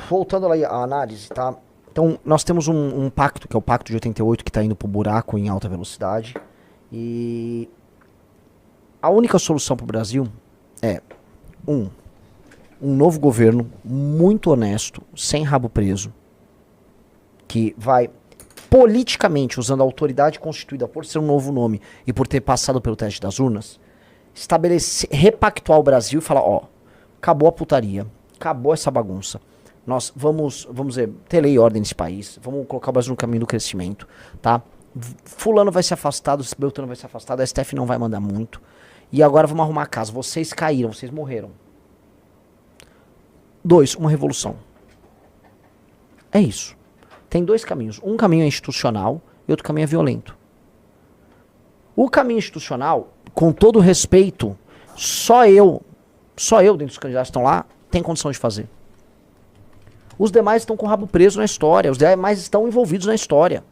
voltando lá à análise, tá? Então, nós temos um pacto, que é o Pacto de 88, que está indo pro buraco em alta velocidade. E a única solução para o Brasil é, um novo governo muito honesto, sem rabo preso, que vai politicamente, usando a autoridade constituída por ser um novo nome e por ter passado pelo teste das urnas, estabelecer, repactuar o Brasil e falar, ó, acabou a putaria, acabou essa bagunça. Nós vamos dizer, ter lei e ordem nesse país, vamos colocar o Brasil no caminho do crescimento, tá? Fulano vai se afastar, Beltrano vai se afastar, a STF não vai mandar muito. E agora vamos arrumar a casa. Vocês caíram, vocês morreram. 2, uma revolução. É isso. Tem 2 caminhos. Um caminho é institucional e outro caminho é violento. O caminho institucional, com todo respeito, só eu dentro dos candidatos que estão lá, tem condição de fazer. Os demais estão com o rabo preso na história. Os demais estão envolvidos na história.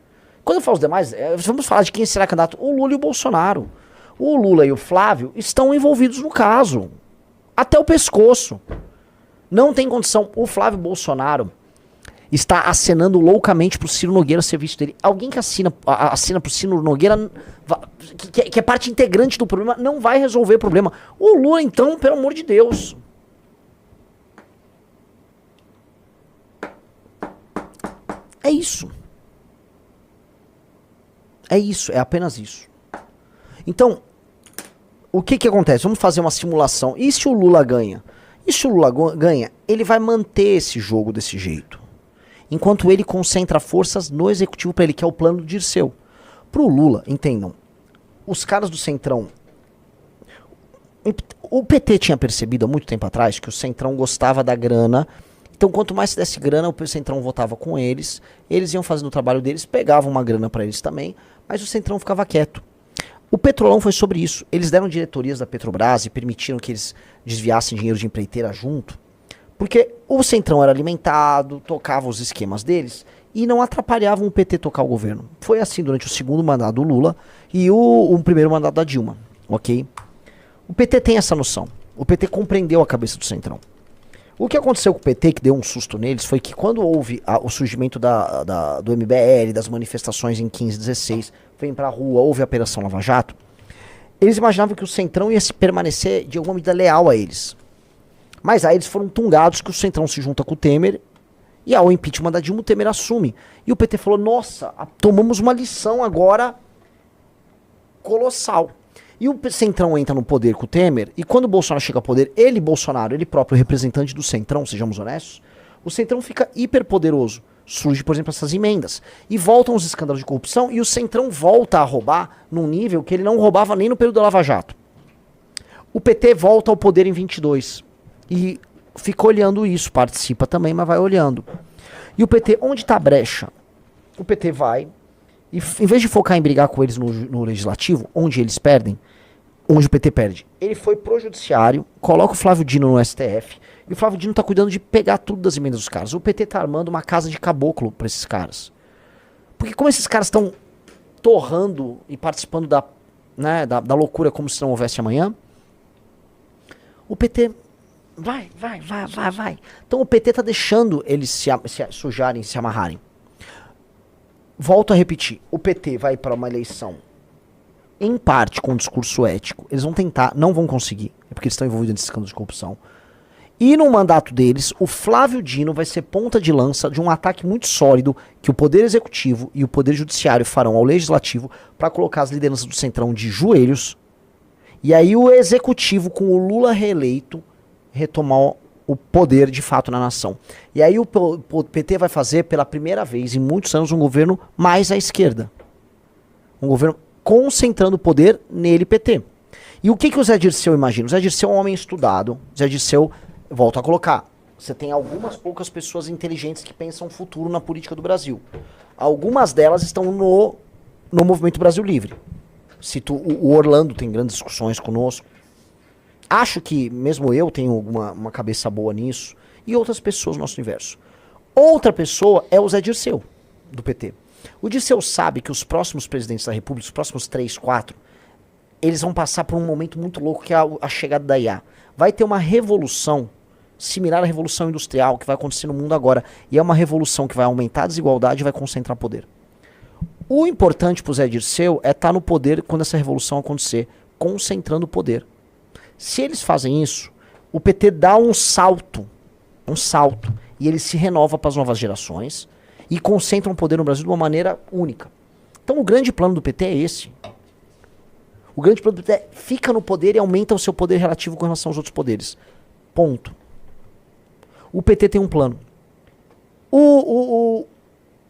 Quando eu falo os demais, vamos falar de quem será candidato. O Lula e o Bolsonaro. O Lula e o Flávio estão envolvidos no caso. Até o pescoço. Não tem condição. O Flávio Bolsonaro está acenando loucamente pro Ciro Nogueira ser visto dele. Alguém que assina pro Ciro Nogueira, que é parte integrante do problema, não vai resolver o problema. O Lula, então, pelo amor de Deus. É isso. É isso, é apenas isso. Então, o que acontece? Vamos fazer uma simulação. E se o Lula ganha? E se o Lula ganha, ele vai manter esse jogo desse jeito. Enquanto ele concentra forças no executivo para ele, que é o plano do Dirceu. Pro Lula, entendam, os caras do Centrão... O PT tinha percebido há muito tempo atrás que o Centrão gostava da grana. Então, quanto mais se desse grana, o Centrão votava com eles. Eles iam fazendo o trabalho deles, pegavam uma grana para eles também, mas o Centrão ficava quieto. O Petrolão foi sobre isso. Eles deram diretorias da Petrobras e permitiram que eles desviassem dinheiro de empreiteira junto, porque o Centrão era alimentado, tocava os esquemas deles e não atrapalhavam o PT tocar o governo. Foi assim durante o segundo mandato do Lula e o primeiro mandato da Dilma, ok? O PT tem essa noção. O PT compreendeu a cabeça do Centrão. O que aconteceu com o PT, que deu um susto neles, foi que quando houve o surgimento do MBL, das manifestações em 15, 16, vem pra rua, houve a Operação Lava Jato, eles imaginavam que o Centrão ia se permanecer de alguma medida leal a eles. Mas aí eles foram tungados que o Centrão se junta com o Temer e ao impeachment da Dilma o Temer assume. E o PT falou, nossa, tomamos uma lição agora colossal. E o Centrão entra no poder com o Temer, e quando o Bolsonaro chega ao poder, Bolsonaro, ele próprio representante do Centrão, sejamos honestos, o Centrão fica hiperpoderoso. Surge, por exemplo, essas emendas. E voltam os escândalos de corrupção, e o Centrão volta a roubar num nível que ele não roubava nem no período da Lava Jato. O PT volta ao poder em 22. E fica olhando isso, participa também, mas vai olhando. E o PT, onde está a brecha? O PT vai, e em vez de focar em brigar com eles no legislativo, onde eles perdem, onde o PT perde, ele foi pro judiciário, coloca o Flávio Dino no STF, e o Flávio Dino tá cuidando de pegar tudo das emendas dos caras. O PT tá armando uma casa de caboclo pra esses caras. Porque como esses caras estão torrando e participando da loucura como se não houvesse amanhã, o PT vai. Então o PT tá deixando eles se sujarem, se amarrarem. Volto a repetir, o PT vai para uma eleição em parte com um discurso ético. Eles vão tentar, não vão conseguir, é porque eles estão envolvidos nesse escândalo de corrupção. E no mandato deles, o Flávio Dino vai ser ponta de lança de um ataque muito sólido que o Poder Executivo e o Poder Judiciário farão ao Legislativo para colocar as lideranças do Centrão de joelhos. E aí o Executivo, com o Lula reeleito, retomar o poder de fato na nação. E aí o PT vai fazer pela primeira vez em muitos anos um governo mais à esquerda. Um governo concentrando o poder nele, PT. E o que o Zé Dirceu imagina? O Zé Dirceu é um homem estudado. O Zé Dirceu, volto a colocar, você tem algumas poucas pessoas inteligentes que pensam o futuro na política do Brasil. Algumas delas estão no Movimento Brasil Livre. Cito o Orlando, tem grandes discussões conosco. Acho que mesmo eu tenho uma cabeça boa nisso. E outras pessoas no nosso universo. Outra pessoa é o Zé Dirceu, do PT. O Dirceu sabe que os próximos presidentes da República, os próximos 3, 4, eles vão passar por um momento muito louco que é a chegada da IA. Vai ter uma revolução similar à Revolução Industrial que vai acontecer no mundo agora. E é uma revolução que vai aumentar a desigualdade e vai concentrar poder. O importante pro Zé Dirceu é estar no poder quando essa revolução acontecer, concentrando o poder. Se eles fazem isso, o PT dá um salto, e ele se renova para as novas gerações e concentra o poder no Brasil de uma maneira única. Então o grande plano do PT é esse. O grande plano do PT é fica no poder e aumenta o seu poder relativo com relação aos outros poderes. Ponto. O PT tem um plano. O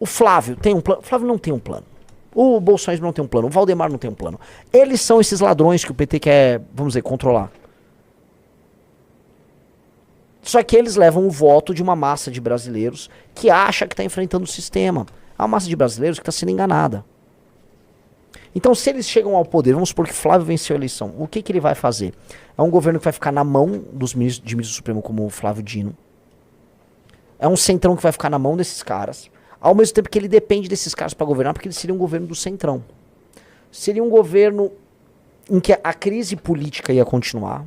Flávio tem um plano. O Flávio não tem um plano. O Bolsonaro não tem um plano. O Valdemar não tem um plano. Eles são esses ladrões que o PT quer, vamos dizer, controlar. Só que eles levam o voto de uma massa de brasileiros que acha que está enfrentando o sistema. É uma massa de brasileiros que está sendo enganada. Então, se eles chegam ao poder, vamos supor que Flávio venceu a eleição, o que ele vai fazer? É um governo que vai ficar na mão dos ministros do Supremo, como o Flávio Dino. É um centrão que vai ficar na mão desses caras. Ao mesmo tempo que ele depende desses caras para governar, porque ele seria um governo do centrão. Seria um governo em que a crise política ia continuar.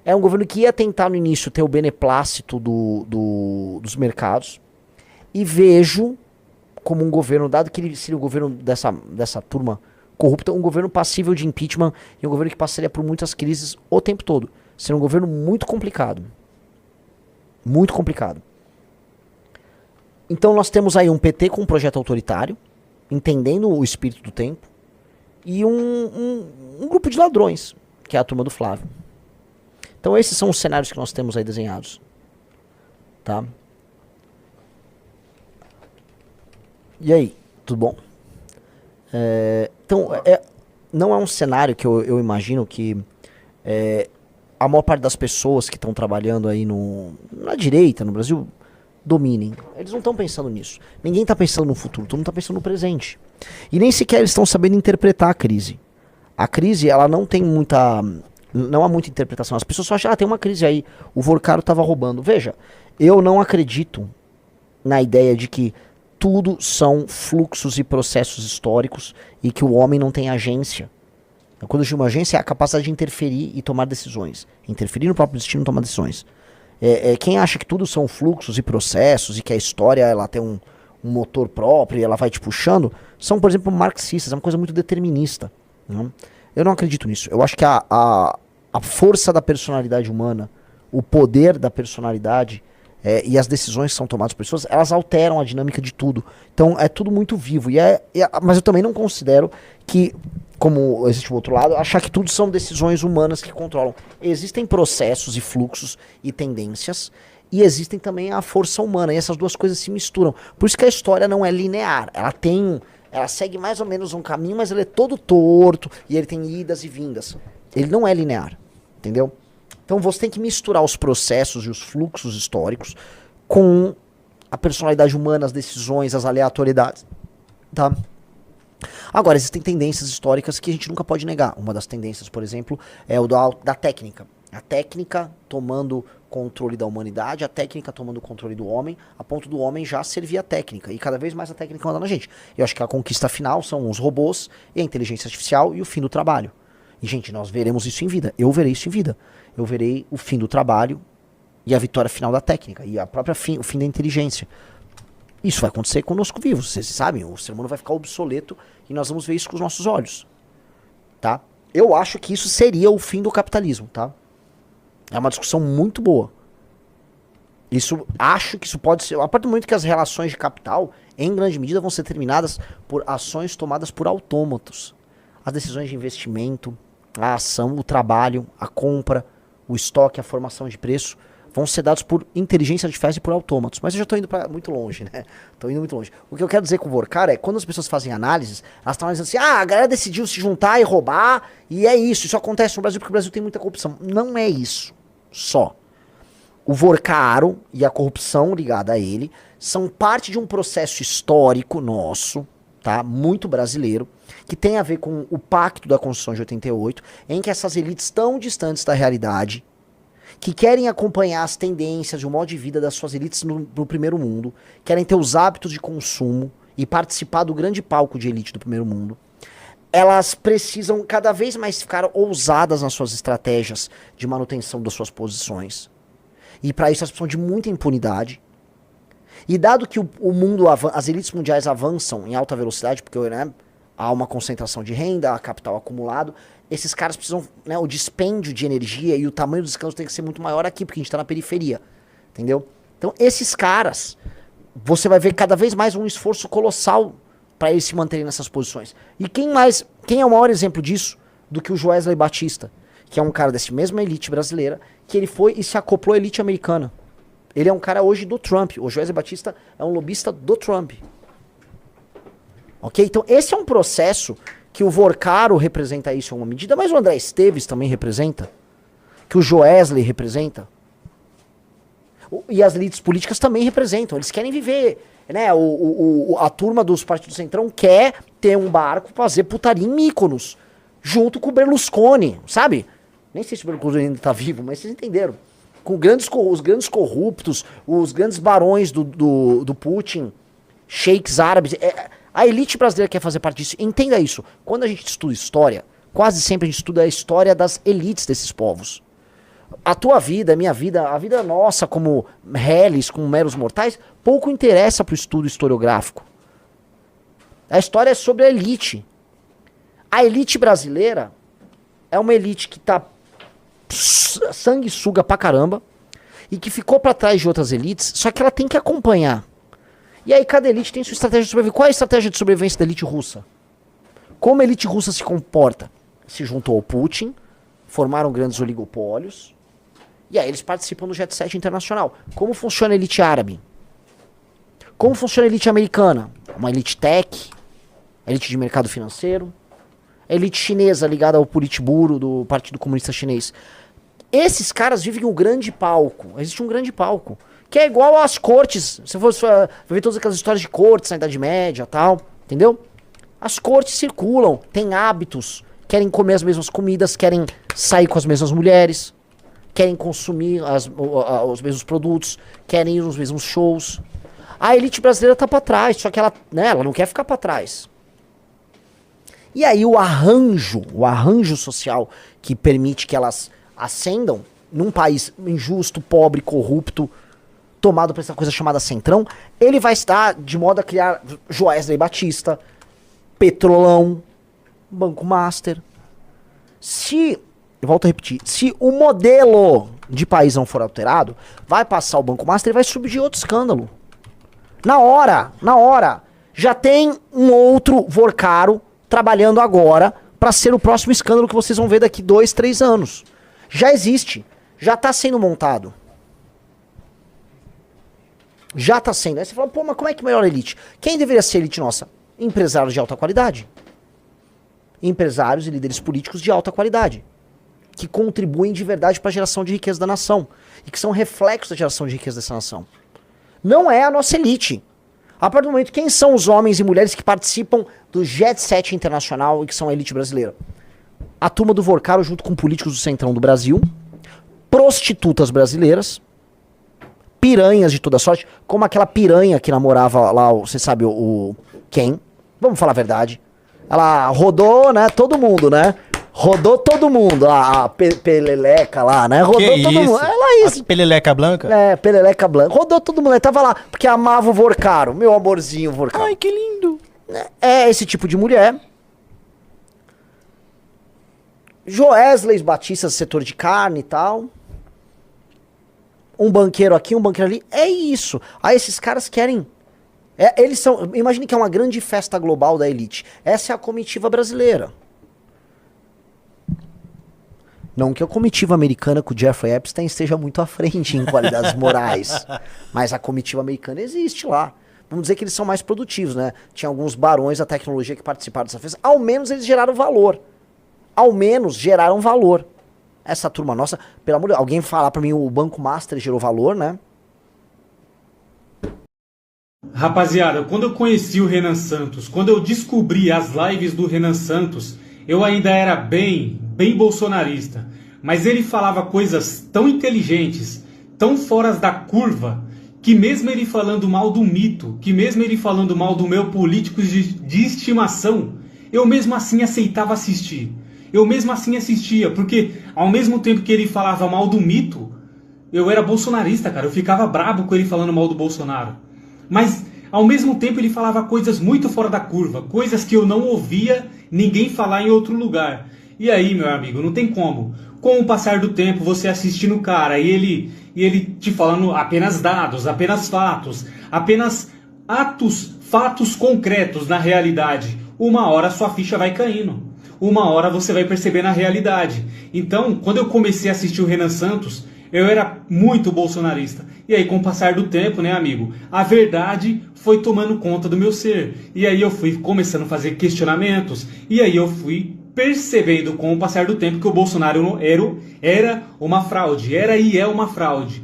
É um governo que ia tentar no início ter o beneplácito dos mercados. E vejo como um governo, dado que ele seria o governo dessa turma corrupta, um governo passível de impeachment e um governo que passaria por muitas crises o tempo todo. Seria um governo muito complicado. Muito complicado. Então nós temos aí um PT com um projeto autoritário, entendendo o espírito do tempo, e um grupo de ladrões, que é a turma do Flávio. Então esses são os cenários que nós temos aí desenhados. Tá? E aí, tudo bom? Então, não é um cenário que eu imagino que a maior parte das pessoas que estão trabalhando aí na direita, no Brasil, dominem. Eles não estão pensando nisso. Ninguém está pensando no futuro, todo mundo está pensando no presente. E nem sequer eles estão sabendo interpretar a crise. A crise, ela não tem muita... Não há muita interpretação. As pessoas só acham, tem uma crise aí, o Vorcaro estava roubando. Veja, eu não acredito na ideia de que tudo são fluxos e processos históricos e que o homem não tem agência. Quando eu digo uma agência, é a capacidade de interferir e tomar decisões. Interferir no próprio destino e tomar decisões. Quem acha que tudo são fluxos e processos e que a história ela tem um motor próprio e ela vai te puxando, são, por exemplo, marxistas. É uma coisa muito determinista. Né? Eu não acredito nisso. Eu acho que a força da personalidade humana, o poder da personalidade e as decisões que são tomadas por pessoas, elas alteram a dinâmica de tudo. Então é tudo muito vivo. Mas eu também não considero que, como existe o outro lado, achar que tudo são decisões humanas que controlam. Existem processos e fluxos e tendências, e existem também a força humana, e essas duas coisas se misturam. Por isso que a história não é linear. Ela segue mais ou menos um caminho, mas ele é todo torto, e ele tem idas e vindas. Ele não é linear, entendeu? Então você tem que misturar os processos e os fluxos históricos com a personalidade humana, as decisões, as aleatoriedades, tá? Agora, existem tendências históricas que a gente nunca pode negar. Uma das tendências, por exemplo, é o da técnica. A técnica tomando controle da humanidade, a técnica tomando controle do homem, a ponto do homem já servir a técnica. E cada vez mais a técnica manda na gente. Eu acho que a conquista final são os robôs e a inteligência artificial e o fim do trabalho. E, gente, nós veremos isso em vida. Eu verei isso em vida. Eu verei o fim do trabalho e a vitória final da técnica. E o fim da inteligência. Isso vai acontecer conosco vivos. Vocês sabem, o ser humano vai ficar obsoleto e nós vamos ver isso com os nossos olhos. Tá? Eu acho que isso seria o fim do capitalismo, tá? É uma discussão muito boa. Acho que isso pode ser... A partir do momento que as relações de capital, em grande medida, vão ser determinadas por ações tomadas por autômatos. As decisões de investimento, a ação, o trabalho, a compra, o estoque, a formação de preço, vão ser dados por inteligência artificial e por autômatos. Mas eu já estou indo muito longe, né? Estou indo muito longe. O que eu quero dizer com o Vorkar é, quando as pessoas fazem análises, elas estão analisando assim, a galera decidiu se juntar e roubar, e é isso. Isso acontece no Brasil porque o Brasil tem muita corrupção. Não é isso só. O Vorcaro e a corrupção ligada a ele são parte de um processo histórico nosso, tá? Muito brasileiro, que tem a ver com o pacto da Constituição de 88, em que essas elites tão distantes da realidade, que querem acompanhar as tendências de um modo de vida das suas elites no primeiro mundo, querem ter os hábitos de consumo e participar do grande palco de elite do primeiro mundo, elas precisam cada vez mais ficar ousadas nas suas estratégias de manutenção das suas posições. E para isso elas precisam de muita impunidade. E dado que o mundo, as elites mundiais avançam em alta velocidade, porque né, há uma concentração de renda, há capital acumulado, esses caras precisam, né, o dispêndio de energia e o tamanho dos escândalos tem que ser muito maior aqui, porque a gente tá na periferia, entendeu? Então esses caras, você vai ver cada vez mais um esforço colossal para eles se manterem nessas posições. E quem é o maior exemplo disso do que o Joesley Batista, que é um cara dessa mesma elite brasileira, que ele foi e se acoplou à elite americana. Ele é um cara hoje do Trump. O Joesley Batista é um lobista do Trump. Ok? Então esse é um processo que o Vorcaro representa isso em uma medida, mas o André Esteves também representa, que o Joesley representa, e as elites políticas também representam. Eles querem viver, né? A turma dos partidos Centrão quer ter um barco pra fazer putaria em Mykonos, junto com o Berlusconi, sabe? Nem sei se o Berlusconi ainda tá vivo, mas vocês entenderam. Com os grandes corruptos, os grandes barões do Putin, sheiks árabes. A elite brasileira quer fazer parte disso. Entenda isso. Quando a gente estuda história, quase sempre a gente estuda a história das elites desses povos. A tua vida, a minha vida, a vida nossa como réis, como meros mortais, pouco interessa pro estudo historiográfico. A história é sobre a elite. A elite brasileira é uma elite que tá sanguessuga pra caramba e que ficou pra trás de outras elites, só que ela tem que acompanhar. E aí cada elite tem sua estratégia de sobrevivência. Qual é a estratégia de sobrevivência da elite russa? Como a elite russa se comporta? Se juntou ao Putin, formaram grandes oligopólios, e aí eles participam do Jet Set internacional. Como funciona a elite árabe? Como funciona a elite americana? Uma elite tech, elite de mercado financeiro, a elite chinesa ligada ao Politburo do Partido Comunista Chinês. Esses caras vivem um grande palco. Existe um grande palco. Que é igual às cortes. Se você for ver todas aquelas histórias de cortes na Idade Média e tal. Entendeu? As cortes circulam, têm hábitos, querem comer as mesmas comidas, querem sair com as mesmas mulheres, querem consumir os mesmos produtos, querem ir nos mesmos shows. A elite brasileira tá pra trás, só que ela não quer ficar pra trás. E aí o arranjo social que permite que elas ascendam num país injusto, pobre, corrupto, tomado por essa coisa chamada Centrão, ele vai estar de modo a criar Joesley Batista, Petrolão, Banco Master. Eu volto a repetir, se o modelo de país não for alterado, vai passar o Banco Master e vai subir de outro escândalo. Na hora, já tem um outro Vorcaro trabalhando agora para ser o próximo escândalo que vocês vão ver daqui 2, 3 anos. Já existe, já tá sendo montado. Já tá sendo. Aí você fala, pô, mas como é que melhora a elite? Quem deveria ser a elite nossa? Empresários de alta qualidade. Empresários e líderes políticos de alta qualidade. Que contribuem de verdade para a geração de riqueza da nação. E que são reflexos da geração de riqueza dessa nação. Não é a nossa elite. A partir do momento, quem são os homens e mulheres que participam do Jet Set internacional e que são a elite brasileira? A turma do Vorcaro junto com políticos do Centrão do Brasil, prostitutas brasileiras, piranhas de toda sorte, como aquela piranha que namorava lá, você sabe quem? Vamos falar a verdade. Ela rodou, né, todo mundo, né? Rodou todo mundo, a Peleleca lá, né? Rodou que todo isso? mundo. Ela isso. A Peleleca Blanca? É, Peleleca Blanca. Rodou todo mundo. Ele tava lá, porque amava o Vorcaro. Meu amorzinho, Vorcaro. Ai, que lindo. É esse tipo de mulher. Joesley Batista, setor de carne e tal. Um banqueiro aqui, um banqueiro ali. É isso. Aí esses caras querem... eles são... Imagine que é uma grande festa global da elite. Essa é a comitiva brasileira. Não que a comitiva americana com o Jeffrey Epstein esteja muito à frente em qualidades morais. Mas a comitiva americana existe lá. Vamos dizer que eles são mais produtivos, né? Tinha alguns barões da tecnologia que participaram dessa festa. Ao menos eles geraram valor. Ao menos geraram valor. Essa turma nossa, pelo amor de Deus, alguém falar pra mim o Banco Master gerou valor, né? Rapaziada, quando eu conheci o Renan Santos, quando eu descobri as lives do Renan Santos, eu ainda era bem bolsonarista. Mas ele falava coisas tão inteligentes, tão fora da curva, que mesmo ele falando mal do mito, que mesmo ele falando mal do meu político de estimação, eu mesmo assim aceitava assistir. Eu mesmo assim assistia, porque ao mesmo tempo que ele falava mal do mito, eu era bolsonarista, cara. Eu ficava brabo com ele falando mal do Bolsonaro. Mas, ao mesmo tempo, ele falava coisas muito fora da curva. Coisas que eu não ouvia ninguém falar em outro lugar. E aí, meu amigo, não tem como. Com o passar do tempo, você assistindo o cara e ele te falando apenas dados, apenas fatos, apenas fatos concretos na realidade. Uma hora sua ficha vai caindo. Uma hora você vai perceber na realidade. Então, quando eu comecei a assistir o Renan Santos, eu era muito bolsonarista. E aí, com o passar do tempo, né, amigo, a verdade foi tomando conta do meu ser. E aí eu fui começando a fazer questionamentos. E aí eu fui percebendo com o passar do tempo que o Bolsonaro era uma fraude. Era e é uma fraude.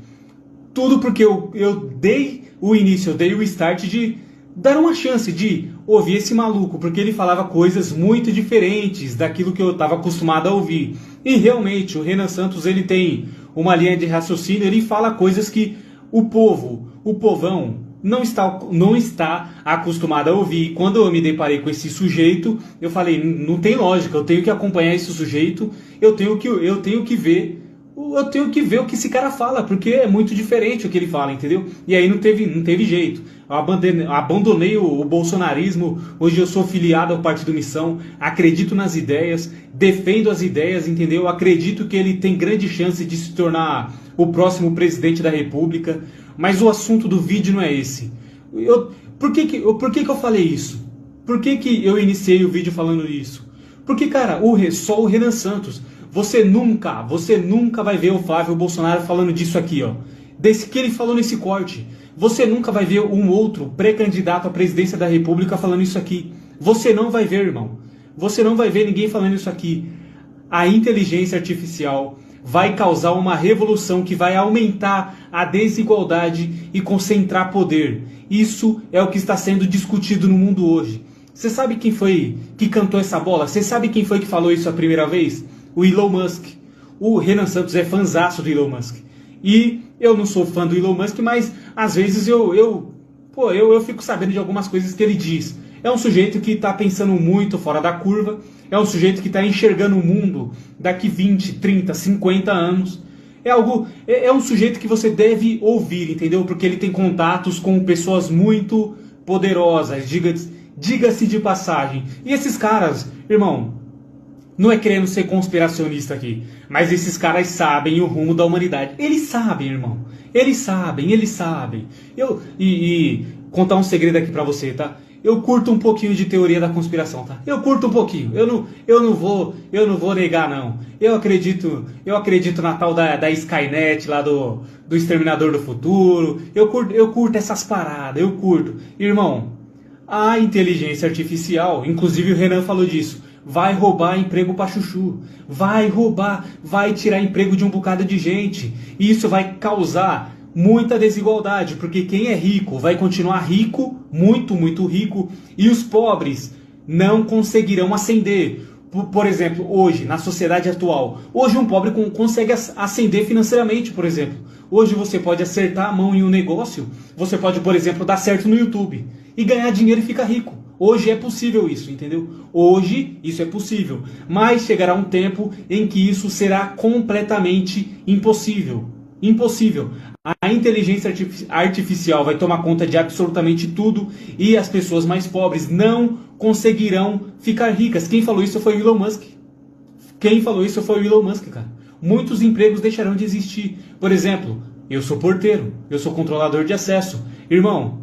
Tudo porque eu dei o início, eu dei o start de dar uma chance de ouvir esse maluco, porque ele falava coisas muito diferentes daquilo que eu estava acostumado a ouvir. E realmente, o Renan Santos, ele tem uma linha de raciocínio, ele fala coisas que o povão, não está acostumado a ouvir. Quando eu me deparei com esse sujeito, eu falei, não tem lógica, eu tenho que acompanhar esse sujeito, eu tenho que ver o que esse cara fala, porque é muito diferente o que ele fala, entendeu? E aí não teve jeito. Eu abandonei o bolsonarismo, hoje eu sou filiado ao Partido Missão, acredito nas ideias, defendo as ideias, entendeu? Acredito que ele tem grande chance de se tornar o próximo presidente da República, mas o assunto do vídeo não é esse. Por que que eu falei isso? Por que que eu iniciei o vídeo falando isso? Porque, cara, só o Renan Santos, você nunca vai ver o Flávio Bolsonaro falando disso aqui, ó. Desse que ele falou nesse corte. Você nunca vai ver um outro pré-candidato à presidência da República falando isso aqui. Você não vai ver, irmão. Você não vai ver ninguém falando isso aqui. A inteligência artificial vai causar uma revolução que vai aumentar a desigualdade e concentrar poder. Isso é o que está sendo discutido no mundo hoje. Você sabe quem foi que cantou essa bola? Você sabe quem foi que falou isso a primeira vez? O Elon Musk. O Renan Santos é fãzaço do Elon Musk. E eu não sou fã do Elon Musk, mas às vezes eu fico sabendo de algumas coisas que ele diz. É um sujeito que está pensando muito fora da curva. É um sujeito que está enxergando o mundo daqui 20, 30, 50 anos. É um sujeito que você deve ouvir, entendeu? Porque ele tem contatos com pessoas muito poderosas, diga-se de passagem. E esses caras, irmão, não é querendo ser conspiracionista aqui, mas esses caras sabem o rumo da humanidade. Eles sabem, irmão. Eles sabem. E contar um segredo aqui pra você, tá? Eu curto um pouquinho de teoria da conspiração, tá? Eu curto um pouquinho. Eu não vou negar, não. Eu acredito na tal da Skynet, lá do Exterminador do Futuro. Eu curto essas paradas, eu curto. Irmão, a inteligência artificial, inclusive o Renan falou disso, vai roubar emprego pra chuchu. Vai tirar emprego de um bocado de gente. E isso vai causar muita desigualdade, porque quem é rico vai continuar rico, muito, muito rico, e os pobres não conseguirão ascender. Por exemplo, hoje, na sociedade atual, hoje um pobre consegue ascender financeiramente, por exemplo. Hoje você pode acertar a mão em um negócio, você pode, por exemplo, dar certo no YouTube e ganhar dinheiro e ficar rico. Hoje é possível isso, entendeu? Hoje isso é possível, mas chegará um tempo em que isso será completamente impossível. Impossível. A inteligência artificial vai tomar conta de absolutamente tudo e as pessoas mais pobres não conseguirão ficar ricas. Quem falou isso foi o Elon Musk. Cara. Muitos empregos deixarão de existir. Por exemplo, eu sou porteiro, eu sou controlador de acesso. Irmão,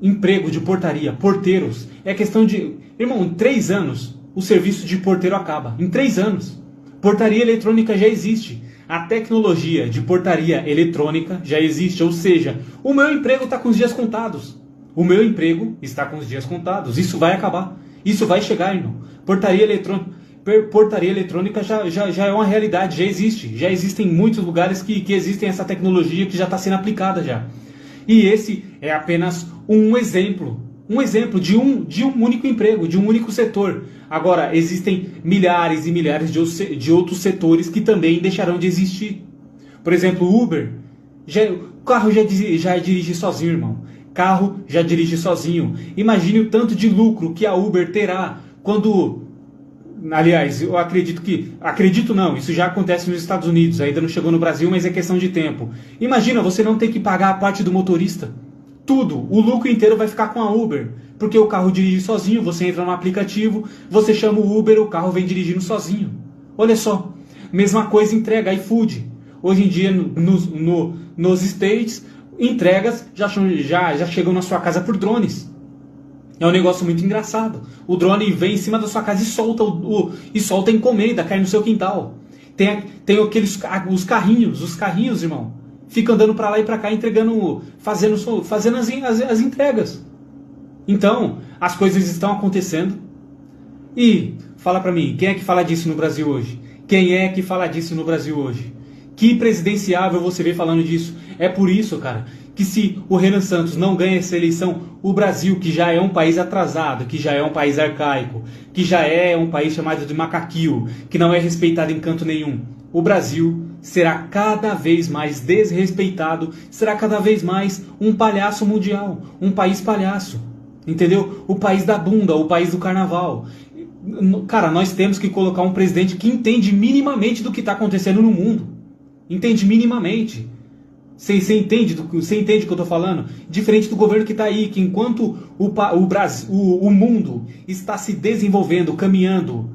emprego de portaria, porteiros, é questão de... Irmão, em 3 anos o serviço de porteiro acaba. Em 3 anos. Portaria eletrônica já existe. A tecnologia de portaria eletrônica já existe, ou seja, o meu emprego está com os dias contados. Isso vai acabar. Isso vai chegar, irmão. Portaria eletrônica já é uma realidade, já existe. Já existem muitos lugares que existem essa tecnologia que já está sendo aplicada já. E esse é apenas um exemplo de um único emprego, de um único setor. Agora, existem milhares e milhares de outros setores que também deixarão de existir. Por exemplo, o Uber. O carro já dirige sozinho, irmão. Carro já dirige sozinho. Imagine o tanto de lucro que a Uber terá quando Aliás, eu acredito não, isso já acontece nos Estados Unidos, ainda não chegou no Brasil, mas é questão de tempo. Imagina você não ter que pagar a parte do motorista. Tudo, o lucro inteiro vai ficar com a Uber, porque o carro dirige sozinho, você entra no aplicativo, você chama o Uber, o carro vem dirigindo sozinho. Olha só, mesma coisa entrega, iFood. Hoje em dia, nos States, entregas já chegam na sua casa por drones. É um negócio muito engraçado. O drone vem em cima da sua casa e solta a encomenda, cai no seu quintal. Tem os carrinhos, irmão. Fica andando pra lá e pra cá entregando, fazendo as entregas. Então, as coisas estão acontecendo. E, fala pra mim, quem é que fala disso no Brasil hoje? Quem é que fala disso no Brasil hoje? Que presidenciável você vê falando disso? É por isso, cara, que se o Renan Santos não ganha essa eleição, o Brasil, que já é um país atrasado, que já é um país arcaico, que já é um país chamado de macaquio, que não é respeitado em canto nenhum, o Brasil será cada vez mais desrespeitado, será cada vez mais um palhaço mundial, um país palhaço, entendeu? O país da bunda, o país do carnaval. Cara, nós temos que colocar um presidente que entende minimamente do que está acontecendo no mundo. Entende minimamente. Você entende o que eu estou falando? Diferente do governo que está aí, que enquanto o mundo está se desenvolvendo, caminhando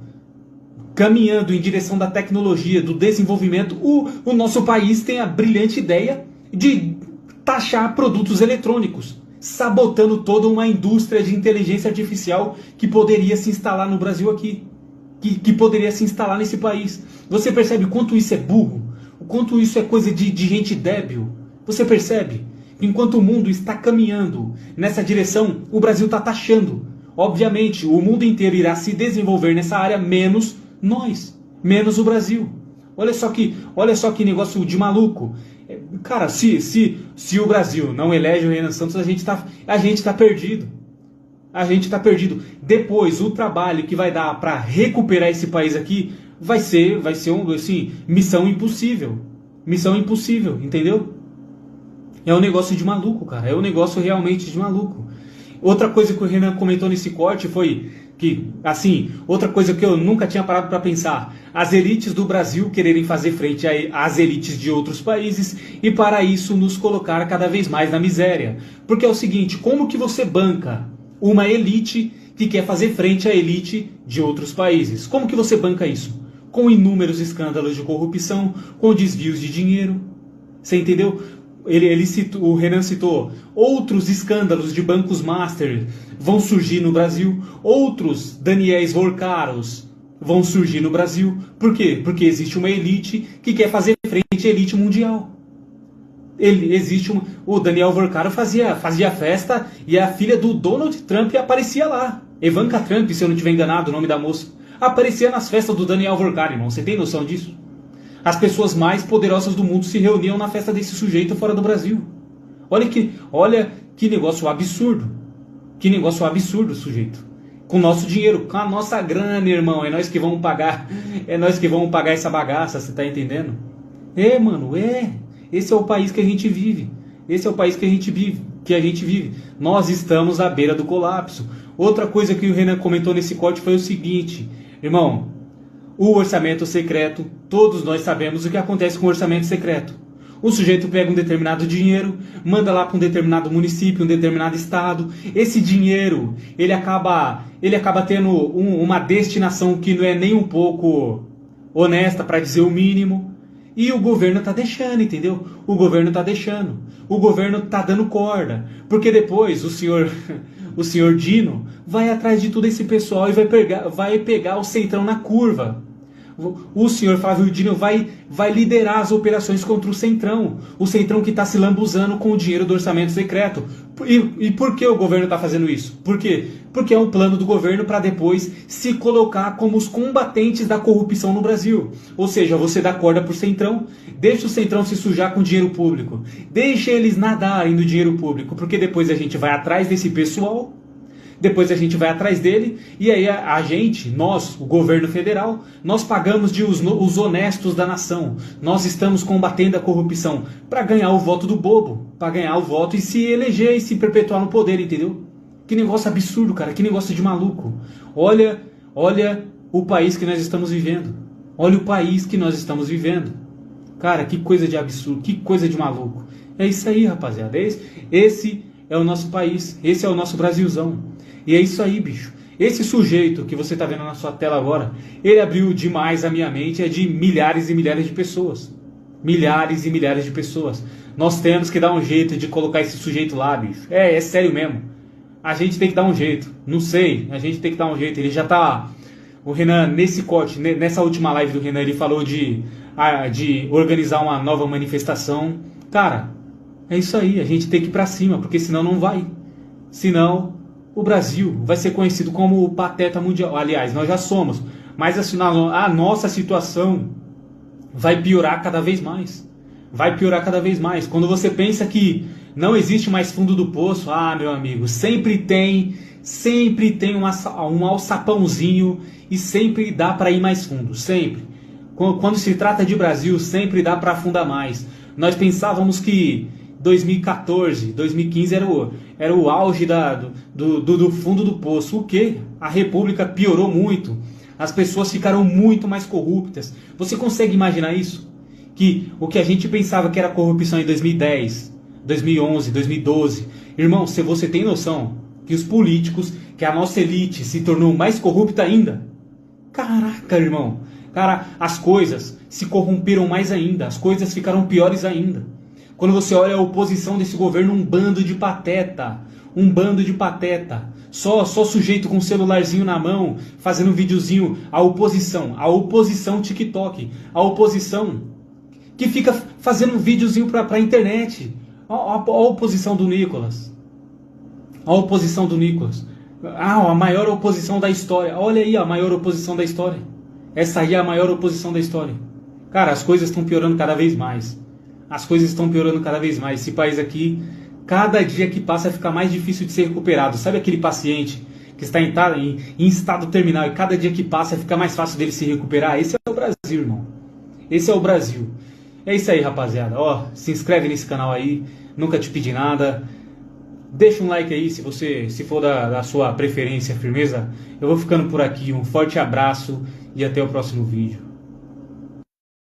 em direção da tecnologia, do desenvolvimento, o nosso país tem a brilhante ideia de taxar produtos eletrônicos, sabotando toda uma indústria de inteligência artificial que poderia se instalar no Brasil aqui, que poderia se instalar nesse país. Você percebe o quanto isso é burro? O quanto isso é coisa de gente débil? Você percebe? Enquanto o mundo está caminhando nessa direção, o Brasil está taxando. Obviamente, o mundo inteiro irá se desenvolver nessa área, menos nós, menos o Brasil. Olha só que negócio de maluco. Cara, se o Brasil não elege o Renan Santos, a gente tá perdido. A gente está perdido. Depois, o trabalho que vai dar para recuperar esse país aqui vai ser missão impossível. Missão impossível, entendeu? É um negócio de maluco, cara. É um negócio realmente de maluco. Outra coisa que o Renan comentou nesse corte foi que, assim, outra coisa que eu nunca tinha parado para pensar. As elites do Brasil quererem fazer frente às elites de outros países e para isso nos colocar cada vez mais na miséria. Porque é o seguinte, como que você banca uma elite que quer fazer frente à elite de outros países? Como que você banca isso? Com inúmeros escândalos de corrupção, com desvios de dinheiro. Você entendeu? O Renan citou outros escândalos de bancos master vão surgir no Brasil, outros Daniéis Vorcaros vão surgir no Brasil. Por quê? Porque existe uma elite que quer fazer frente à elite mundial. O Daniel Vorcaro fazia festa e a filha do Donald Trump aparecia lá. Ivanka Trump, se eu não estiver enganado o nome da moça. Aparecia nas festas do Daniel Vorcaro, irmão. Você tem noção disso? As pessoas mais poderosas do mundo se reuniam na festa desse sujeito fora do Brasil. Olha que negócio absurdo. Que negócio absurdo, sujeito. Com o nosso dinheiro, com a nossa grana, irmão. É nós que vamos pagar. É nós que vamos pagar essa bagaça, você tá entendendo? Mano. Esse é o país que a gente vive. Esse é o país que a gente vive. Nós estamos à beira do colapso. Outra coisa que o Renan comentou nesse corte foi o seguinte, irmão, o orçamento secreto, todos nós sabemos o que acontece com o orçamento secreto. O sujeito pega um determinado dinheiro, manda lá para um determinado município, um determinado estado. Esse dinheiro, ele acaba tendo uma destinação que não é nem um pouco honesta, para dizer o mínimo. E o governo tá deixando, entendeu? O governo tá deixando. O governo tá dando corda. Porque depois o senhor Dino vai atrás de todo esse pessoal e vai pegar o Centrão na curva. O senhor Flávio Dino vai liderar as operações contra o Centrão. O Centrão que está se lambuzando com o dinheiro do orçamento secreto. E por que o governo está fazendo isso? Por quê? Porque é um plano do governo para depois se colocar como os combatentes da corrupção no Brasil. Ou seja, você dá corda para o Centrão, deixa o Centrão se sujar com dinheiro público. Deixa eles nadarem no dinheiro público, porque depois a gente vai atrás desse pessoal. Depois a gente vai atrás dele e aí nós, o governo federal, nós pagamos os honestos da nação. Nós estamos combatendo a corrupção para ganhar o voto do bobo, para ganhar o voto e se eleger e se perpetuar no poder, entendeu? Que negócio absurdo, cara, que negócio de maluco. Olha o país que nós estamos vivendo. Olha o país que nós estamos vivendo. Cara, que coisa de absurdo, que coisa de maluco. É isso aí, rapaziada. Esse é o nosso país, esse é o nosso Brasilzão. E é isso aí, bicho. Esse sujeito que você está vendo na sua tela agora, ele abriu demais a minha mente, é de milhares e milhares de pessoas. Milhares e milhares de pessoas. Nós temos que dar um jeito de colocar esse sujeito lá, bicho. É sério mesmo. A gente tem que dar um jeito. Não sei, a gente tem que dar um jeito. Ele já tá... O Renan, nesse corte, nessa última live do Renan, ele falou de organizar uma nova manifestação. Cara, é isso aí. A gente tem que ir pra cima, porque senão não vai. Senão... o Brasil vai ser conhecido como o pateta mundial. Aliás, nós já somos. Mas assim, a nossa situação vai piorar cada vez mais. Vai piorar cada vez mais. Quando você pensa que não existe mais fundo do poço, meu amigo, sempre tem um alçapãozinho e sempre dá para ir mais fundo. Sempre. Quando se trata de Brasil, sempre dá para afundar mais. Nós pensávamos que 2014, 2015 era o auge do fundo do poço. O quê? A República piorou muito. As pessoas ficaram muito mais corruptas. Você consegue imaginar isso? Que o que a gente pensava que era corrupção em 2010, 2011, 2012... Irmão, se você tem noção que os políticos, que a nossa elite se tornou mais corrupta ainda? Caraca, irmão. Cara, as coisas se corromperam mais ainda. As coisas ficaram piores ainda. Quando você olha a oposição desse governo, um bando de pateta. Um bando de pateta. Só sujeito com um celularzinho na mão, fazendo um videozinho. A oposição TikTok. A oposição que fica fazendo um videozinho pra internet. A oposição do Nicolas. A oposição do Nicolas. A maior oposição da história. Olha aí a maior oposição da história. Essa aí é a maior oposição da história. Cara, as coisas estão piorando cada vez mais. As coisas estão piorando cada vez mais. Esse país aqui, cada dia que passa, fica mais difícil de ser recuperado. Sabe aquele paciente que está em estado terminal e cada dia que passa fica mais fácil dele se recuperar? Esse é o Brasil, irmão. Esse é o Brasil. É isso aí, rapaziada. Se inscreve nesse canal aí. Nunca te pedi nada. Deixa um like aí se for da sua preferência, firmeza. Eu vou ficando por aqui. Um forte abraço e até o próximo vídeo.